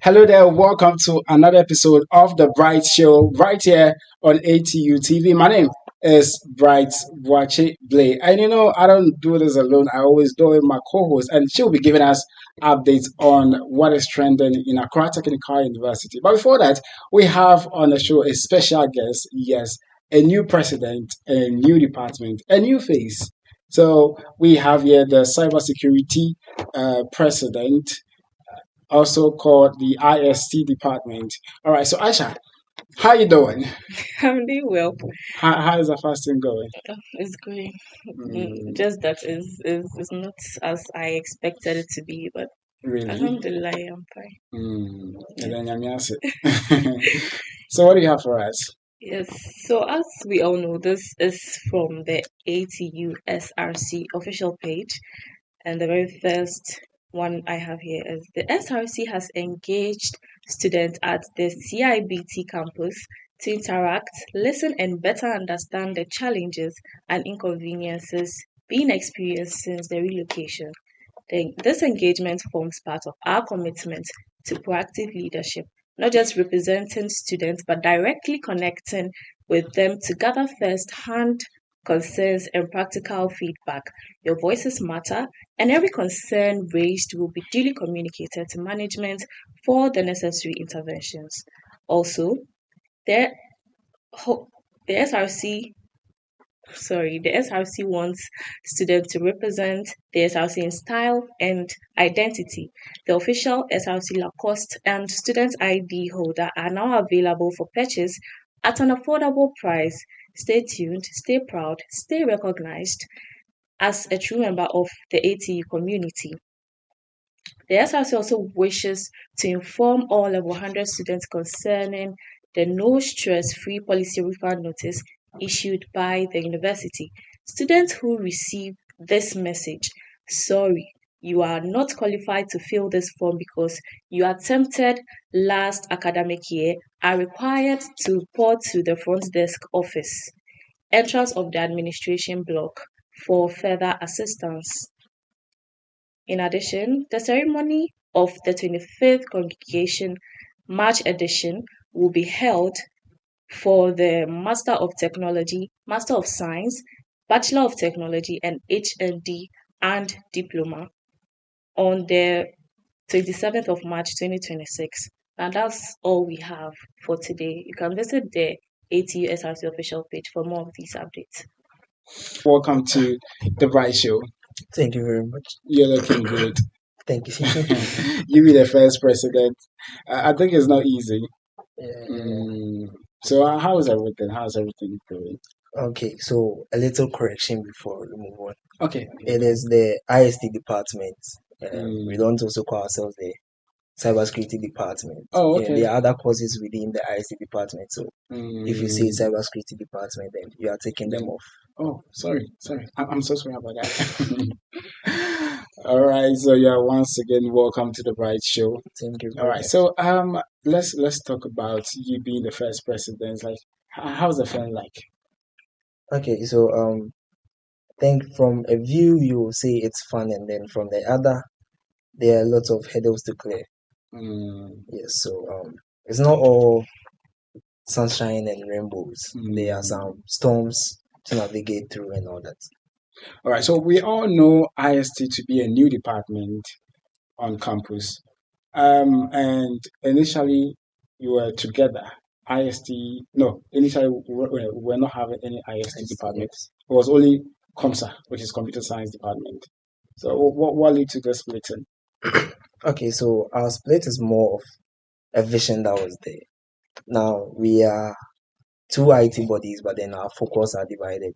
Hello there, welcome to another episode of The Bright Show right here on ATU TV. My name is Bright Wache Blay. And I don't do this alone, I always do it with my co host, and she'll be giving us updates on what is trending in Accra Technical University. But before that, we have on the show a special guest. Yes, a new president, a new department, a new face. So we have here the cybersecurity president, also called the IST department. All right, so Aisha, how you doing? I'm doing well. How is the fasting going? It's going. Mm, Just that is not as I expected it to be, but really? Alhamdulillah, I'm fine. And then so what do you have for us? Yes. So as we all know, this is from the ATU SRC official page, and the very first one I have here is the SRC has engaged students at the CIBT campus to interact, listen, and better understand the challenges and inconveniences being experienced since the relocation. This engagement forms part of our commitment to proactive leadership, not just representing students, but directly connecting with them to gather first hand concerns and practical feedback. Your voices matter, and every concern raised will be duly communicated to management for the necessary interventions. Also, the, the SRC the SRC wants students to represent the SRC in style and identity. The official SRC Lacoste and student ID holder are now available for purchase at an affordable price. Stay tuned, stay proud, stay recognized as a true member of the ATU community. The SRC also wishes to inform all level 100 students concerning the no stress free policy refund notice issued by the university. Students who receive this message, sorry, you are not qualified to fill this form because you attempted last academic year, are required to report to the front desk office, entrance of the administration block, for further assistance. In addition, the ceremony of the 25th Congregation March edition will be held for the Master of Technology, Master of Science, Bachelor of Technology, and HND and Diploma on the 27th of March 2026. And that's all we have for today. You can visit the ATU SRC official page for more of these updates. Welcome to The Bright Show. Thank you very much. You're looking good. Thank you. You be the first president. I think it's not easy. Yeah. So how's everything? How's everything going? Okay, so a little correction before we move on. Okay. It is the IST department. We don't also call ourselves the cybersecurity department. Oh, okay. There are other courses within the IST department. So if you say cybersecurity department, then you are taking them off. Oh, sorry. I'm so sorry about that. All right, so yeah, once again, welcome to The Bright Show. Thank you. All right, so let's talk about you being the first president. Like, how's the feeling like? Okay, so I think from a view you will say it's fun, and then from the other, there are lots of hurdles to clear. Yes, so it's not all sunshine and rainbows. There are some storms to navigate through and all that. All right, so we all know IST to be a new department on campus. And initially you were together. Initially we're not having any IST department. It was only COMSA, which is Computer Science Department. So what led to the splitting? Okay, so our split is more of a vision that was there. Now we are two IT bodies, but then our focus are divided.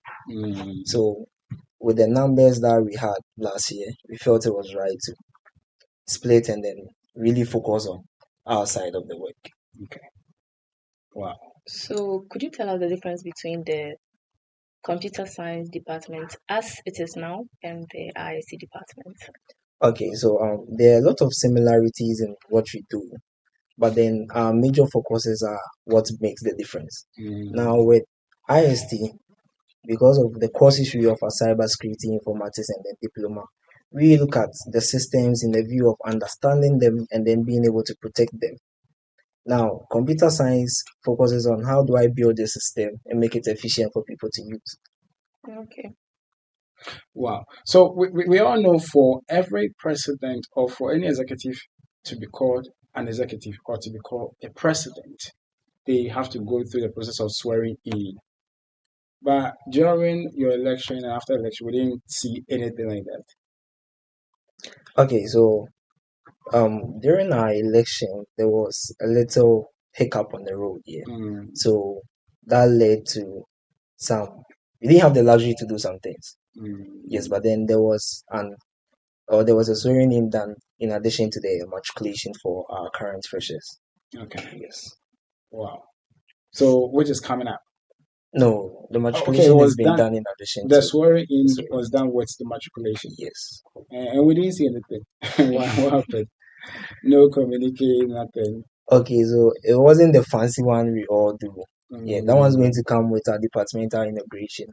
So with the numbers that we had last year, we felt it was right to split and then really focus on our side of the work. Okay. Wow. So could you tell us the difference between the Computer Science department as it is now and the IST department? Okay, so there are a lot of similarities in what we do, but then our major focuses are what makes the difference. Now with IST, because of the courses we offer, cybersecurity, informatics, and then diploma, we look at the systems in the view of understanding them and then being able to protect them. Now, computer science focuses on how do I build a system and make it efficient for people to use. Okay. Wow. So we all know for every president or for any executive to be called an executive or to be called a president, they have to go through the process of swearing in. But during your election and after election, we didn't see anything like that. Okay, so during our election, there was a little hiccup on the road here. So that led to we didn't have the luxury to do some things. Yes, but then there was a swearing in done in addition to the matriculation for our current freshers. Okay. Yes. Wow. So which is coming up? No, the matriculation has been done in addition the to swearing in was done with the matriculation. Yes. And we didn't see anything. what happened? No communique, nothing. Okay, so it wasn't the fancy one we all do. Yeah, that one's going to come with our departmental integration.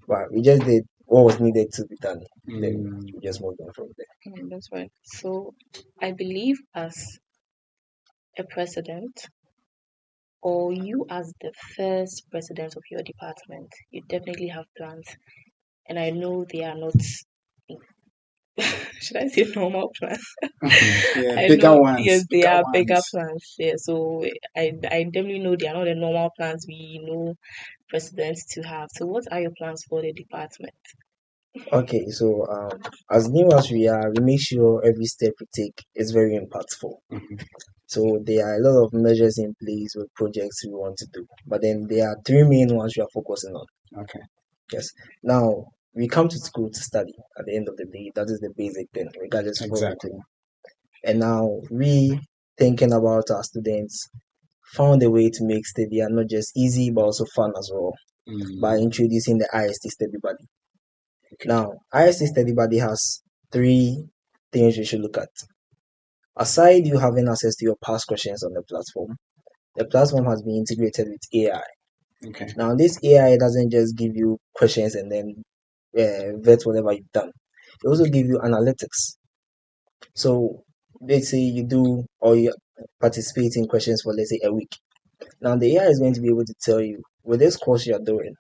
But we just did what was needed to be done. Then we just moved on from there. That's right. So I believe as a president, or you as the first president of your department, you definitely have plans. And I know they are not, should I say normal plans? Yeah, I bigger know, ones. yes, they bigger are ones. bigger plans. Yeah, so I definitely know they are not the normal plans we know presidents to have. So what are your plans for the department? Okay, so as new as we are, we make sure every step we take is very impactful. So there are a lot of measures in place with projects we want to do, but then there are three main ones we are focusing on. Okay. Yes. Now we come to school to study. At the end of the day, that is the basic thing, regardless of what we do. And now we thinking about our students found a way to make study not just easy but also fun as well by introducing the IST study buddy. Now, IST study buddy has three things you should look at. Aside you having access to your past questions on the platform has been integrated with AI. Okay. Now, this AI doesn't just give you questions and then vet whatever you've done. It also gives you analytics. So, let's say you do or you participate in questions for, let's say, a week. Now, the AI is going to be able to tell you, with this course you're doing,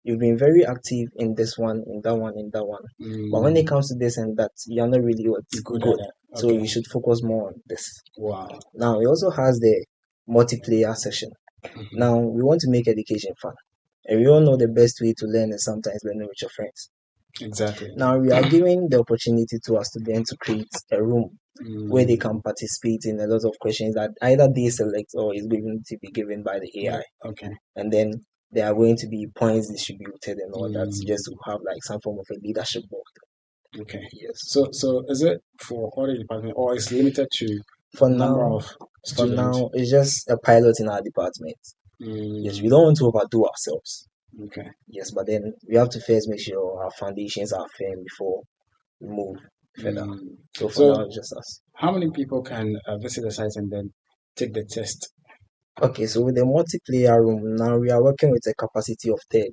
you've been very active in this one, in that one, in that one. But when it comes to this and that, you're not really good. Okay. So you should focus more on this. Wow. Now, it also has the multiplayer session. Now, we want to make education fun. And we all know the best way to learn is sometimes learning with your friends. Exactly. Now, we are giving the opportunity to our students to create a room where they can participate in a lot of questions that either they select or is going to be given by the AI. Okay. And then there are going to be points distributed and all that, just to have like some form of a leadership board. Okay. Yes. So is it for all the department or is limited to for number now? of students? For now, it's just a pilot in our department. Yes, we don't want to overdo ourselves. Okay. Yes, but then we have to first make sure our foundations are firm before we move further. So for now, it's just us. How many people can visit the site and then take the test? Okay, so with the multiplayer room, now we are working with a capacity of 30.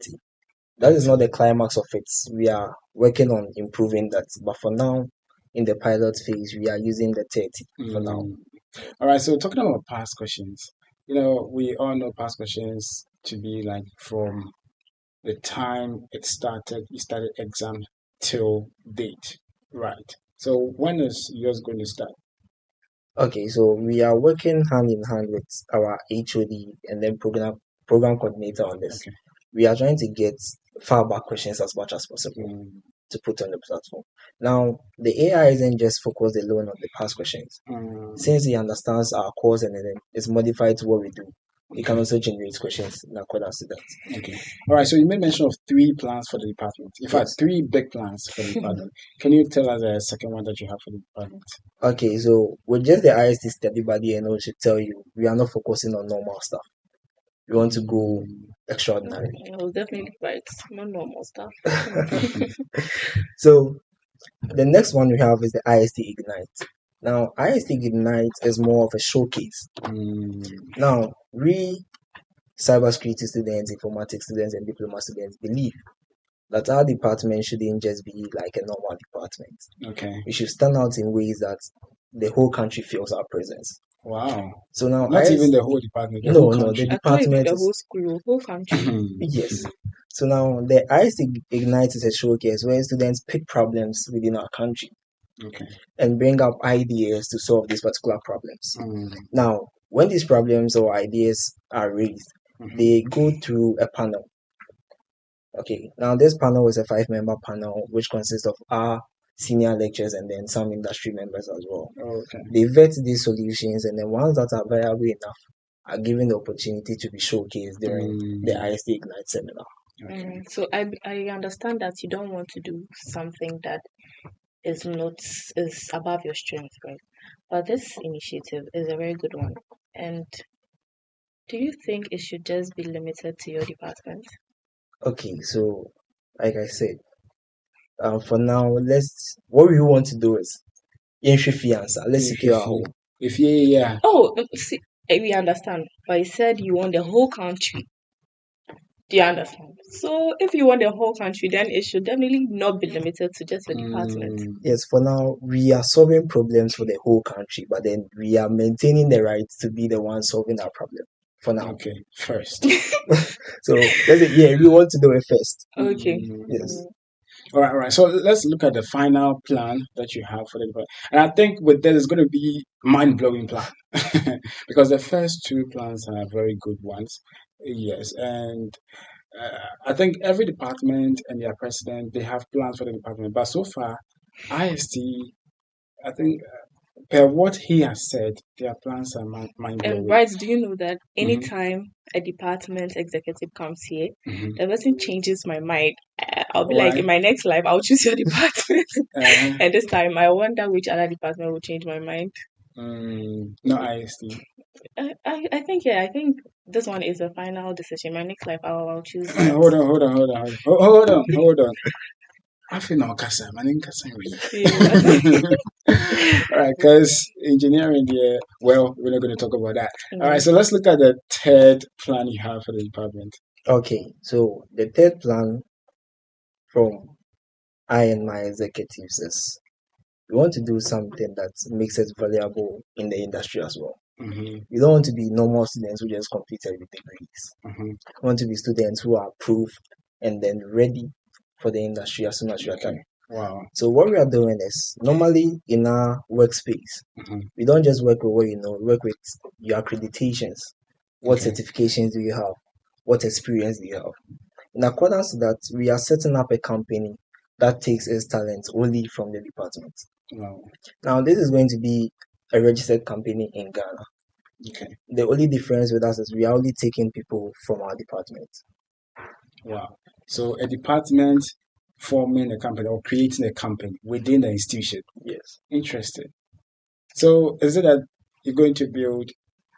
That is not the climax of it. We are working on improving that. But for now, in the pilot phase, we are using the 30 for now. All right, so talking about past questions, we all know past questions to be like from the time you started exam till date, right? So when is yours going to start? Okay, so we are working hand in hand with our HOD and then program coordinator on this. Okay. We are trying to get far back questions as much as possible to put on the platform. Now, the AI isn't just focused alone on the past questions. Since he understands our course and then it's modified to what we do, he can also generate questions in accordance to that. Okay. All right. So you made mention of 3 plans for the department. In fact, 3 big plans for the department. Can you tell us the second one that you have for the department? Okay. So with just the IST study buddy, I should tell you, we are not focusing on normal stuff. We want to go extraordinary. I was definitely right. Not normal stuff. So the next one we have is the IST Ignite. Now, IST Ignite is more of a showcase. Now, we cybersecurity students, informatics students, and diploma students believe that our department shouldn't just be like a normal department. Okay. We should stand out in ways that the whole country feels our presence. Wow. So now, Not even the whole department, the no, whole no, country. the I thought it department the is whole school, whole country. yes. So now the IST Ignite is a showcase where students pick problems within our country Okay. and bring up ideas to solve these particular problems. Now, when these problems or ideas are raised, they go through a panel. Okay, now this panel is a 5-member panel which consists of our senior lecturers and then some industry members as well. Okay. They vet these solutions, and then ones that are viable enough are given the opportunity to be showcased during the IST Ignite seminar. Okay. So I understand that you don't want to do something that is above your strength, right? But this initiative is a very good one. And do you think it should just be limited to your department? Okay, so like I said, for now, what we want to do is let's secure our home. If yeah. Oh, see, we understand. But you said you want the whole country. Do you understand? So if you want the whole country, then it should definitely not be limited to just a department. Yes, for now, we are solving problems for the whole country, but then we are maintaining the right to be the one solving our problem for now. Okay, first. So let's say, yeah, we want to do it first. Okay. Yes. All right. So let's look at the final plan that you have for the department. And I think with that, it's going to be mind-blowing plan because the first two plans are very good ones. Yes, and I think every department and their president, they have plans for the department. But so far, IST, I think per what he has said, their plans are mind-blowing. And right, do you know that anytime a department executive comes here, the person changes my mind. I'll be like, in my next life, I'll choose your department. And this time, I wonder which other department will change my mind. No IST. I think this one is a final decision. My next life, I'll choose. Hold on. I feel no kasa, man, in kasa All right, because engineering, yeah, well, we're not going to talk about that. All right, so let's look at the third plan you have for the department. Okay, so the third plan from I and my executives is we want to do something that makes us valuable in the industry as well. We don't want to be normal students who just completed with degrees. We want to be students who are approved and then ready for the industry as soon as you are done. Wow. So what we are doing is normally in our workspace, we don't just work with what you know, we work with your accreditations. What certifications do you have? What experience do you have? In accordance to that, we are setting up a company that takes its talents only from the department. Wow. Now, this is going to be a registered company in Ghana. Okay. The only difference with us is we are only taking people from our department. Wow. So a department forming a company or creating a company within the institution. Yes. Interesting. So is it that you're going to build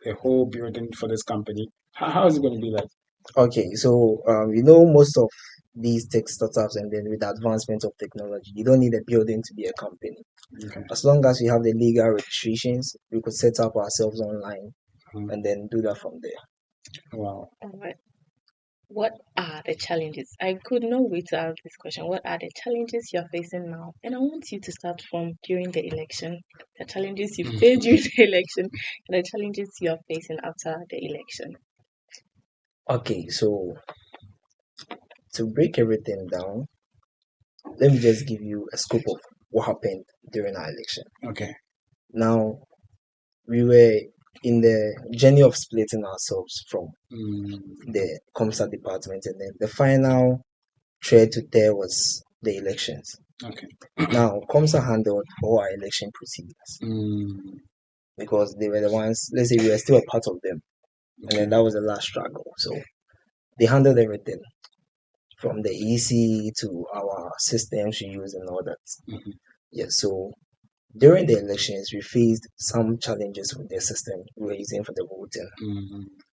a whole building for this company? How is it going to be like? Okay, so most of these tech startups, and then with the advancement of technology, you don't need a building to be a company. Okay. As long as we have the legal registrations, we could set up ourselves online and then do that from there. Wow. All right. What are the challenges? I could not wait to ask this question. What are the challenges you're facing now? And I want you to start from during the election, the challenges you faced during the election, and the challenges you're facing after the election. Okay, so to break everything down, let me just give you a scope of what happened during our election. Okay. Now, we were in the journey of splitting ourselves from the COMSA department, and then the final thread to tear was the elections. Okay. Now, COMSA handled all our election procedures because they were the ones, let's say we were still a part of them. And then that was the last struggle. So they handled everything from the EC to our systems we use and all that. Yes, so during the elections, we faced some challenges with the system we were using for the voting.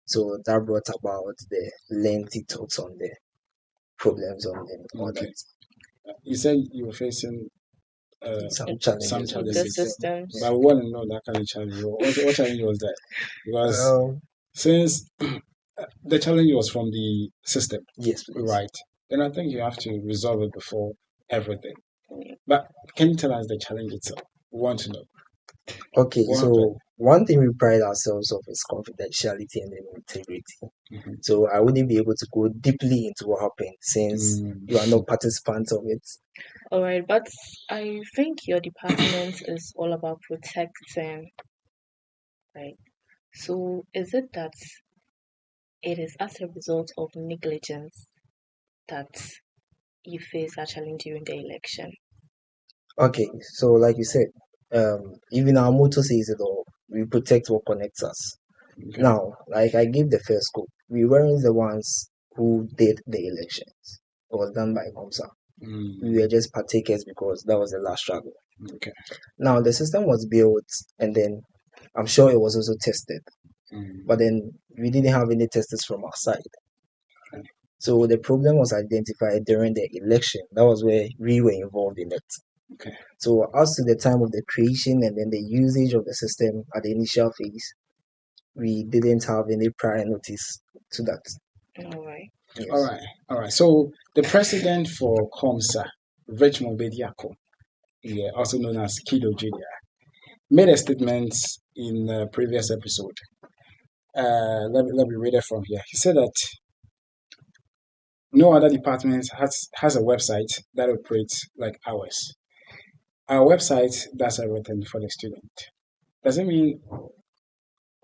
So that brought about the lengthy talks on the problems on them and all that. You said you were facing some challenges with the systems. But we want to know that kind of challenge. What challenge was that? Because since the challenge was from the system, yes, please. Right? then I think you have to resolve it before everything. But can you tell us the challenge itself? We want to know. Okay, What so one thing we pride ourselves of is confidentiality and then integrity. happened? So I wouldn't be able to go deeply into what happened since you are not participants of it. All right, but I think your department is all about protecting, right? So is it that it is as a result of negligence that you face that challenge during the election? Okay, so like you said, even our motto says it all. We protect what connects us. Okay. Now, like I gave the first scope, we weren't the ones who did the elections. It was done by COMSA. We were just partakers because that was the last struggle. Okay. Now the system was built and then I'm sure it was also tested. But then we didn't have any testers from our side. So the problem was identified during the election. That was where we were involved in it. Okay. So as to the time of the creation and then the usage of the system at the initial phase, we didn't have any prior notice to that. All right. Yes. All right. So the president for COMSA, Richmond Bediako, also known as Kido Jr., made a statement in the previous episode. Let me read it from here. He said that no other department has a website that operates like ours. Our website does everything for the student. Does it mean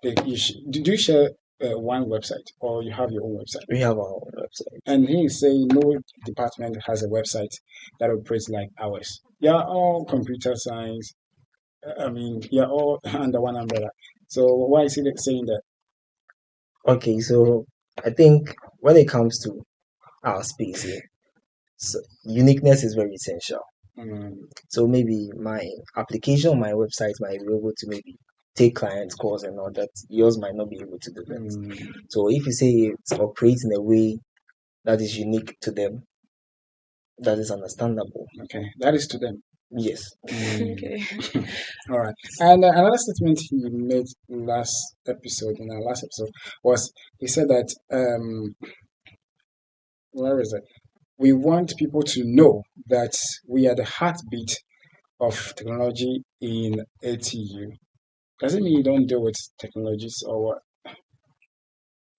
that do you share one website or you have your own website? We have our own website. And he is saying no department has a website that operates like ours. Yeah, all computer science. You're all under one umbrella. So why is he saying that? Okay, so I think when it comes to our space here, so uniqueness is very essential. So maybe my application on my website might be able to maybe take client calls and all that. Yours might not be able to do that. So if you say it operates in a way that is unique to them, that is understandable. Okay, that is to them. Yes. Okay. All right. And another statement he made in our last episode was he said that where is it? We want people to know that we are the heartbeat of technology in ATU. Does it mean you don't deal with technologies or what?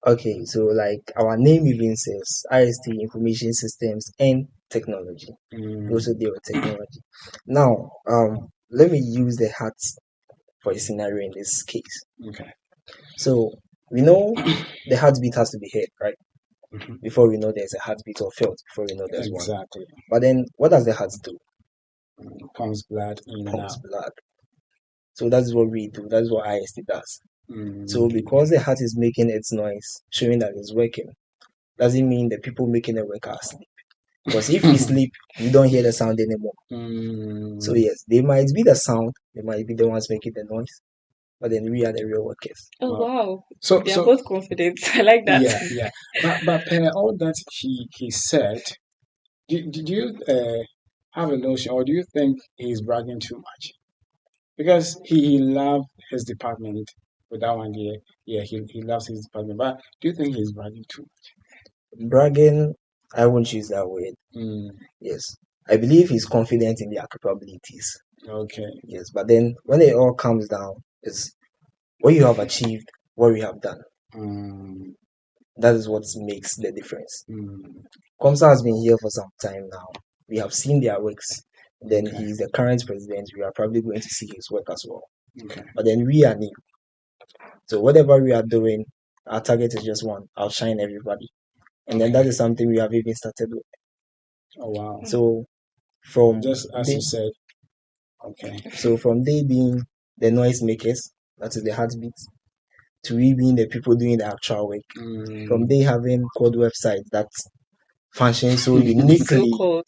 Okay, so like our name even says IST Information Systems and Technology. We also deal with technology. Now, let me use the hat for a scenario in this case. Okay. So we know the heartbeat has to be heard, right? Mhm. Before we know there's a heartbeat or felt, before we know there's one. Exactly. But then what does the heart do? Pumps blood in and out. Pumps blood. So that's what we do. That's what IST does. So because the heart is making its noise, showing that it's working, doesn't mean the people making it work are asleep. Because if we sleep, we don't hear the sound anymore. So yes, they might be the sound, they might be the ones making the noise, but then we are the real workers. Oh wow. So They are both confident. I like that. Yeah. But all that he said, do you have a notion or do you think he's bragging too much? Because he loved his department with that one year. Yeah, he loves his department. But do you think he's bragging too much? Bragging, I won't use that word. Yes. I believe he's confident in their capabilities. Okay. Yes, but then when it all comes down, it's what you have achieved, what we have done. That is what makes the difference. COMSA has been here for some time now. We have seen their works. Then he's the current president. We are probably going to see his work as well. Okay. But then we are new. So whatever we are doing, our target is just one, outshine everybody. And then that is something we have even started with. Oh wow. So from just as you said. Okay. So from they being the noise makers, that is the heartbeat, to we being the people doing the actual work. From they having code websites that function so uniquely. So cold.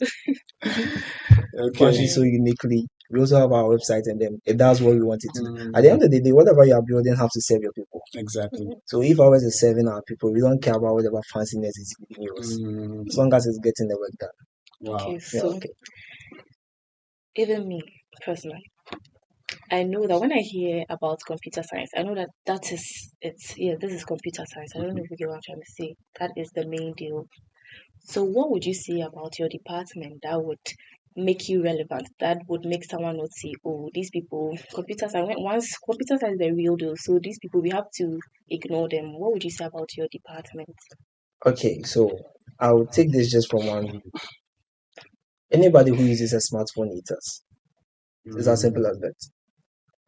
Function so uniquely. We also have our website and then it does what we want it to do. At the end of the day, whatever you are building has to serve your people. Exactly. So if ours is serving our people, we don't care about whatever fanciness is giving yours. As long as it's getting the work done. Wow. Okay, so even me personally, I know that when I hear about computer science, I know that is it's this is computer science. I don't know if you get what I'm trying to say. That is the main deal. So what would you say about your department that would make you relevant, that would make someone not say, oh, these people, computer science, once computer science is the real deal, so these people, we have to ignore them. What would you say about your department? Okay, so I'll take this just from one view. Anybody who uses a smartphone needs us. It's as simple as that.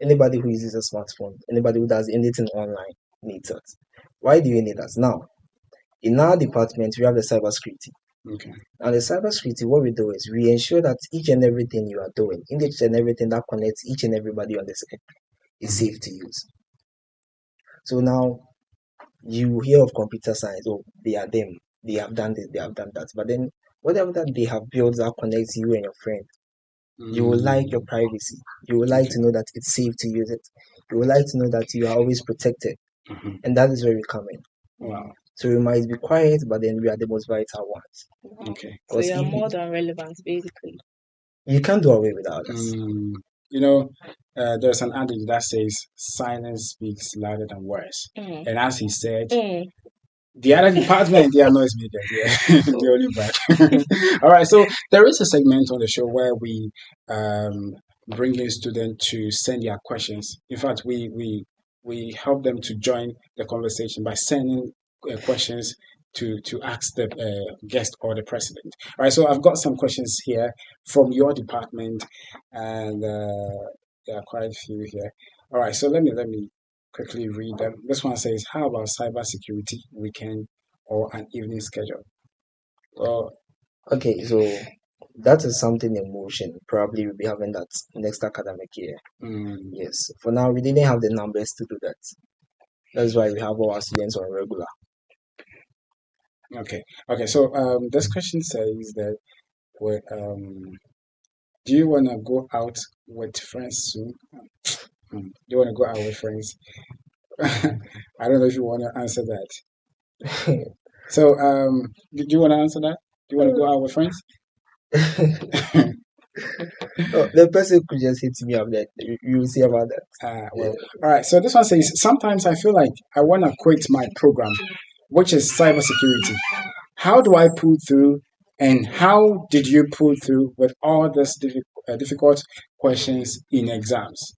Anybody who uses a smartphone, anybody who does anything online needs us. Why do you need us? Now, in our department, we have the cybersecurity. Okay. Now, the cybersecurity, what we do is we ensure that each and everything you are doing, each and everything that connects each and everybody on this earth is safe to use. So now, you hear of computer science, oh, they are them, they have done this, they have done that. But then, whatever that they have built that connects you and your friend, you will like your privacy. You would like to know that it's safe to use it. You would like to know that you are always protected. And that is where we come in. Wow. So we might be quiet, but then we are the most vital ones. Wow. Okay. So you are more than relevant, basically. You can't do away without us. You know, there's an adage that says silence speaks louder than words. And as he said, the other department, they are noise makers. Yeah, the only back. All right. So there is a segment on the show where we bring in students to send their questions. In fact, we help them to join the conversation by sending questions to ask the guest or the president. All right. So I've got some questions here from your department, and there are quite a few here. All right. So let me quickly read them. This one says, how about cybersecurity weekend or an evening schedule? Well, okay, so that is something in motion. Probably we'll be having that next academic year. Yes. For now, we didn't have the numbers to do that. That's why we have all our students on regular. Okay. So this question says that, do you want to go out with friends soon? Do you want to go out with friends? I don't know if you want to answer that. So, do you want to answer that? Do you want to go out with friends? The person could just hit me up that you will see about that. All right. So this one says, sometimes I feel like I want to quit my program, which is cybersecurity. How do I pull through? And how did you pull through with all these difficult questions in exams?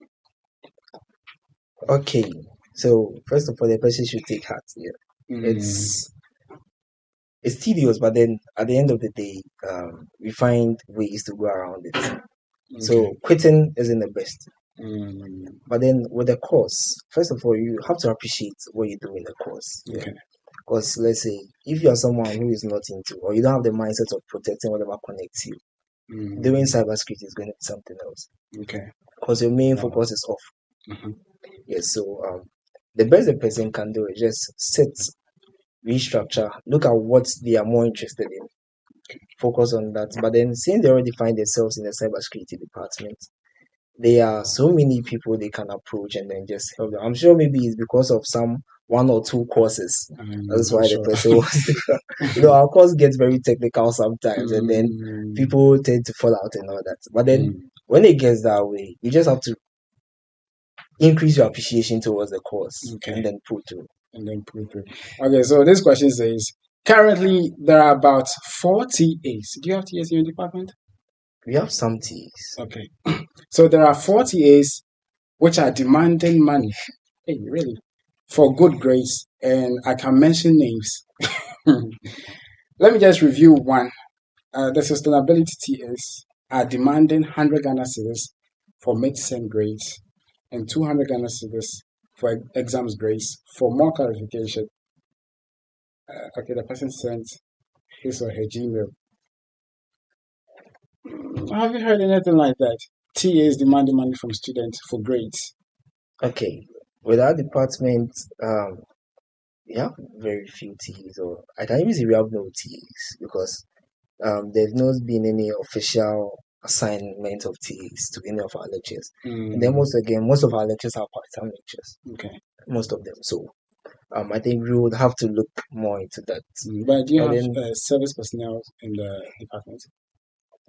Okay. So first of all, the person should take heart. Yeah. It's tedious, but then at the end of the day, we find ways to go around it. So quitting isn't the best. But then with the course, first of all, you have to appreciate what you do in the course. Yeah. Because let's say if you are someone who is not into, or you don't have the mindset of protecting whatever connects you, doing cybersecurity is going to be something else. Okay. Because your main focus is off. Yes. So the best the person can do is just sit, restructure, look at what they are more interested in, focus on that. But then since they already find themselves in the cybersecurity department, there are so many people they can approach and then just help them. I'm sure maybe it's because of some one or two courses. That's why the person was our course gets very technical sometimes, and then people tend to fall out and all that. But then when it gets that way, you just have to increase your appreciation towards the course and then pull through. Okay, so this question says, currently there are about 4 TAs. Do you have TAs in your department? We have some TAs. Okay. So there are 4 TAs which are demanding money. Hey, really? For good grades, and I can mention names. Let me just review one. The sustainability TAs are demanding 100 Ghana cedis for mid-sem grades and 200 Ghana cedis for exams grades. For more clarification, okay, the person sent his or her Gmail. Have you heard anything like that? TAs demanding money from students for grades. Okay, with our department, we have very few TAs, or I can even say we have no TAs because there's not been any official assignment of TAs to any of our lectures. And then most of our lectures are part-time lectures. Okay. Most of them. So I think we would have to look more into that. But do you have service personnel in the department?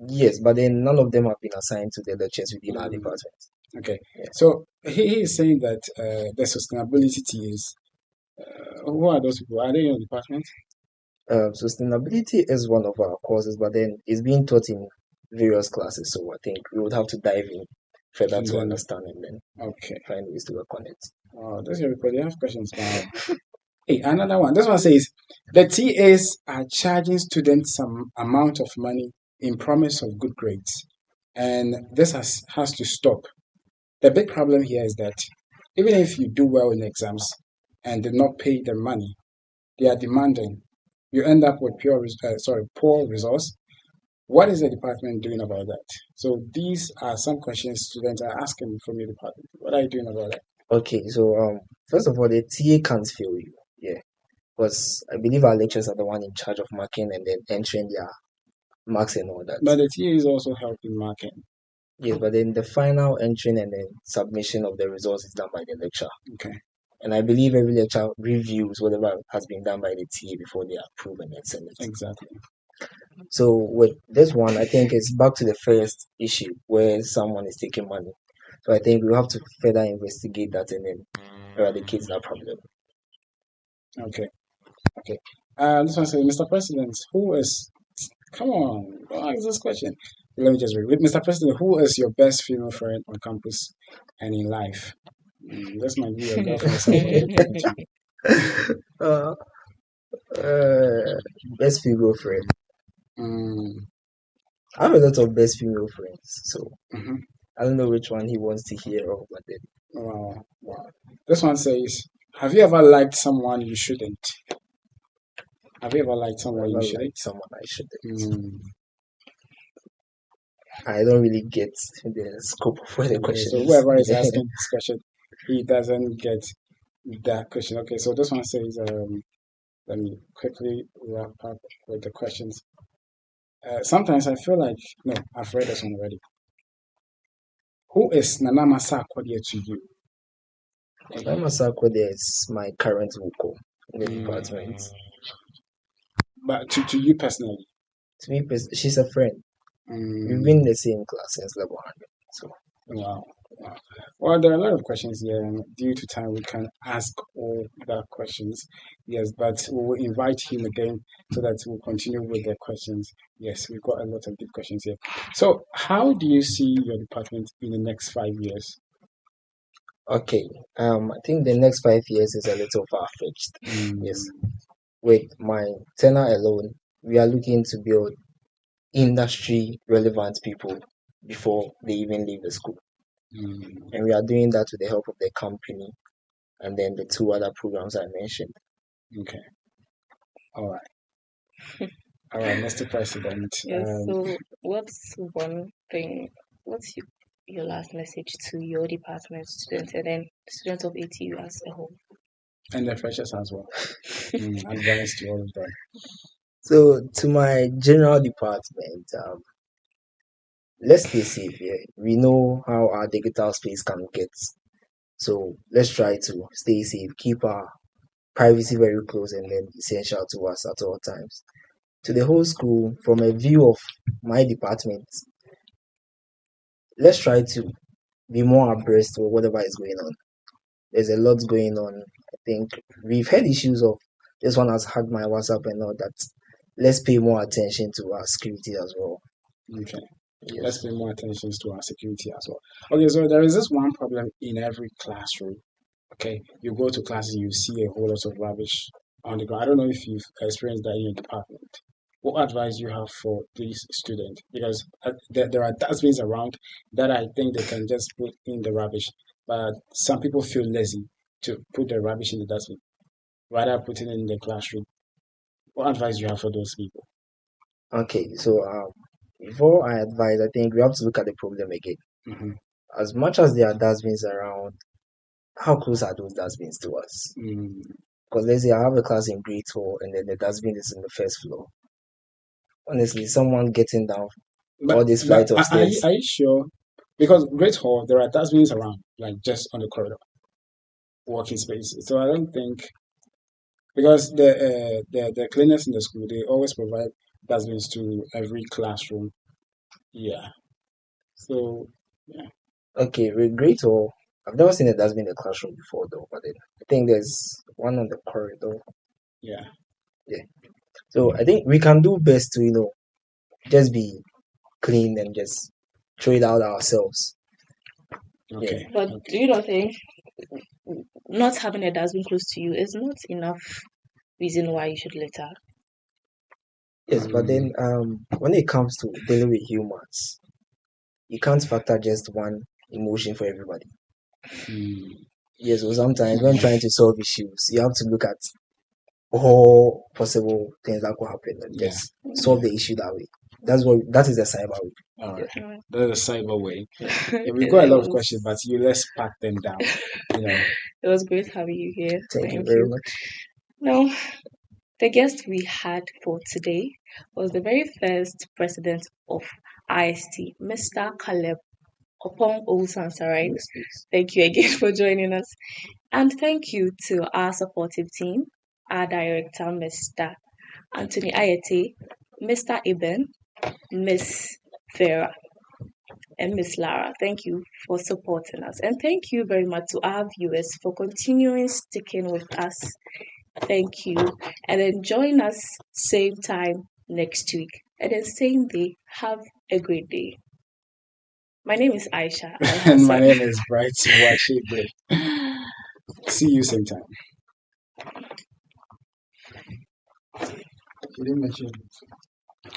Yes, but then none of them have been assigned to the lectures within our department. Okay. Yeah. So he is saying that the sustainability TAs, who are those people? Are they in your department? Sustainability is one of our courses, but then it's being taught in various classes. So I think we would have to dive in further to understand and then find ways to work on it. Oh, that's your report. You have questions now. Hey, another one. This one says the TAs are charging students some amount of money in promise of good grades, and this has to stop. The big problem here is that even if you do well in exams and did not pay the money they are demanding, you end up with poor results. What is the department doing about that? So these are some questions students are asking from your department. What are you doing about that? Okay, so first of all, the TA can't fail you, yeah, because I believe our lecturers are the one in charge of marking and then entering their marks and all that. But the TA is also helping marking. Yes, but then the final entering and then submission of the results is done by the lecturer. Okay. And I believe every lecturer reviews whatever has been done by the TA before they approve and then send it. Exactly. So with this one, I think it's back to the first issue where someone is taking money. So I think we have to further investigate that and then eradicate that problem. Okay. Okay. This one says, Mr. President, who is? Come on, don't ask this question. Let me just read. Mr. President, who is your best female friend on campus and in life? This might be your girlfriend. Best female friend. I have a lot of best female friends, so I don't know which one he wants to hear of, but then. Wow. This one says, have you ever liked someone you shouldn't? Have you ever liked someone you shouldn't? Someone I shouldn't. I don't really get the scope of where the question is. So whoever is asking this question, he doesn't get that question. Okay, so this one says, let me quickly wrap up with the questions. Sometimes I feel like, no, I've read this one already. Who is Nana Masakwadie to you? Nana Masakwadie is my current vocal in the department. But to you personally? To me, she's a friend. We've been in the same class since level 100. So. Wow. Well, there are a lot of questions here, and due to time, we can ask all the questions. Yes, but we will invite him again so that we'll continue with the questions. Yes, we've got a lot of deep questions here. So, how do you see your department in the next 5 years? Okay, I think the next 5 years is a little far-fetched. Yes, with my tenure alone, we are looking to build industry-relevant people before they even leave the school. And we are doing that with the help of the company and then the 2 other programs I mentioned. Okay. All right. All right, Mr. President. Yes, so what's your last message to your department students and then students of ATU as a whole? And the freshers as well. Advice to all of them. So to my general department, let's stay safe here. We know how our digital space can get. So let's try to stay safe, keep our privacy very close and then essential to us at all times. To the whole school, from a view of my department, let's try to be more abreast of whatever is going on. There's a lot going on. I think we've had issues of this one has hacked my WhatsApp and all that. Let's pay more attention to our security as well. Okay. Yes. Let's pay more attention to our security as well. Okay, so there is this one problem in every classroom. Okay, you go to classes, you see a whole lot of rubbish on the ground. I don't know if you've experienced that in your department. What advice do you have for these students? Because there are dustbins around that I think they can just put in the rubbish, but some people feel lazy to put the rubbish in the dustbin, rather putting it in the classroom. What advice do you have for those people? Okay, so before I advise, I think we have to look at the problem again. As much as there are dustbins around, how close are those dustbins to us? Because let's say I have a class in grade 4 and then the dustbin is in the first floor. Honestly, someone getting down all this flight of stairs. Are you sure? Because grade hall, there are dustbins around, like just on the corridor, walking space. So I don't think, because the cleaners in the school, they always provide dustbins to every classroom. Yeah. So yeah. Okay, with grade hall, I've never seen a dustbin in the classroom before though, but I think there's one on the corridor. Yeah. So I think we can do best to, just be clean and just throw it out ourselves. Okay. But do you not think not having a dustbin close to you is not enough reason why you should litter? Yes, but then when it comes to dealing with humans, you can't factor just one emotion for everybody. Yes, so sometimes when trying to solve issues, you have to look at all possible things that could happen and just solve the issue that way. That is the cyber way. All right. Yeah. That's a cyber way. Yeah, we've It got a lot of was- questions, but let's pack them down. It was great having you here. Thank you very much. Now, the guest we had for today was the very first president of IST, Mr. Caleb Opong Owusu-Ansah. Yes, please. Thank you again for joining us. And thank you to our supportive team, our director, Mr. Anthony Ayete, Mr. Eben, Miss Farah, and Miss Lara. Thank you for supporting us. And thank you very much to our viewers for continuing sticking with us. Thank you. And then join us same time next week. And then same day. Have a great day. My name is Aisha. And my name is Bright Washibre. See you same time. You didn't mention it.